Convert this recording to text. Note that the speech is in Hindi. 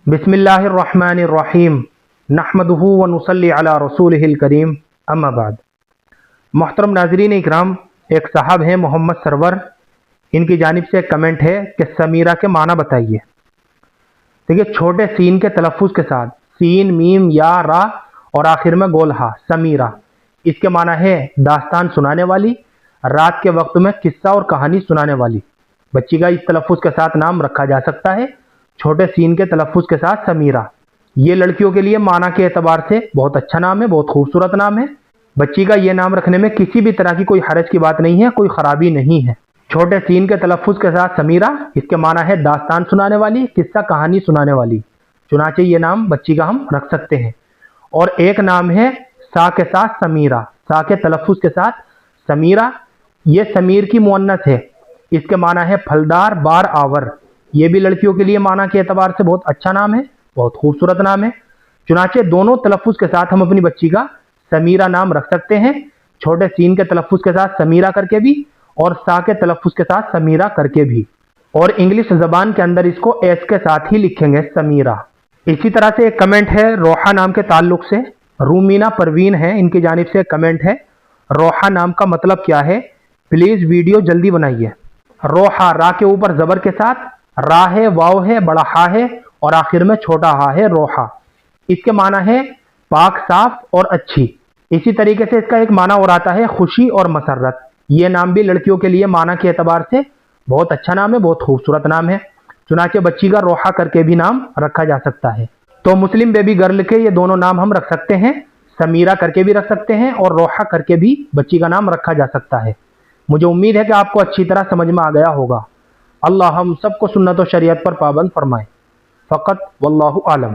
बिस्मिल्लाहिर्रहमानिर्रहीम नहमदुहु व नुसल्ली अला रसूलिहिल करीम अम्मा बाद। मोहतरम नाज़रीन इकराम, एक साहब हैं मोहम्मद सरवर, इनकी जानिब से एक कमेंट है कि समीरा के माना बताइए। देखिए, छोटे सीन के तलफ़ुज़ के साथ सीन, मीम, या, रा और आखिर में गोल हा, समीरा। इसके माना है दास्तान सुनाने वाली, रात के वक्त में किस्सा और कहानी सुनाने वाली। बच्ची का इस तलफ़ुज़ के साथ नाम रखा जा सकता है, छोटे सीन के तलफ़ुज़ के साथ समीरा। ये लड़कियों के लिए माना के एतबार से बहुत अच्छा नाम है, बहुत खूबसूरत नाम है। बच्ची का ये नाम रखने में किसी भी तरह की कोई हरज की बात नहीं है, कोई ख़राबी नहीं है। छोटे सीन के तलफ़ुज़ के साथ समीरा, इसके माना है दास्तान सुनाने वाली, किस्सा कहानी सुनाने वाली। चुनाचे ये नाम बच्ची का हम रख सकते हैं। और एक नाम है सा के साथ समीरा, सा के तलफ़ुज़ के साथ समीरा। ये समीर की मुअन्नस है, इसके माना है फलदार, बार आवर। ये भी लड़कियों के लिए माना के एतबार से बहुत अच्छा नाम है, बहुत खूबसूरत नाम है। चुनाचे दोनों तलफ़ुज़ के साथ हम अपनी बच्ची का समीरा नाम रख सकते हैं, छोटे सीन के तलफ़ुज़ के साथ समीरा करके भी और सा के तलफ़ुज़ के साथ समीरा करके भी। और इंग्लिश ज़बान के अंदर इसको एस के साथ ही लिखेंगे, समीरा। इसी तरह से एक कमेंट है रोहा नाम के ताल्लुक से, रूमीना परवीन है, इनकी जानिब से कमेंट है। रोहा नाम का मतलब क्या है, प्लीज़ वीडियो जल्दी बनाइए। रोहा, रा के ऊपर ज़बर के साथ रा है, वाव है, बड़ा हा है और आखिर में छोटा हा है, रोहा। इसके माना है पाक, साफ और अच्छी। इसी तरीके से इसका एक माना और आता है खुशी और मसरत। ये नाम भी लड़कियों के लिए माना के एतबार से बहुत अच्छा नाम है, बहुत खूबसूरत नाम है। चुनाचे बच्ची का रोहा करके भी नाम रखा जा सकता है। तो मुस्लिम बेबी गर्ल के ये दोनों नाम हम रख सकते हैं, समीरा करके भी रख सकते हैं और रोहा करके भी बच्ची का नाम रखा जा सकता है। मुझे उम्मीद है कि आपको अच्छी तरह समझ में आ गया होगा। अल्लाह हम सबको सुन्नत और शरीयत पर पाबंद फरमाए। फ़कत वल्लाहु आलम।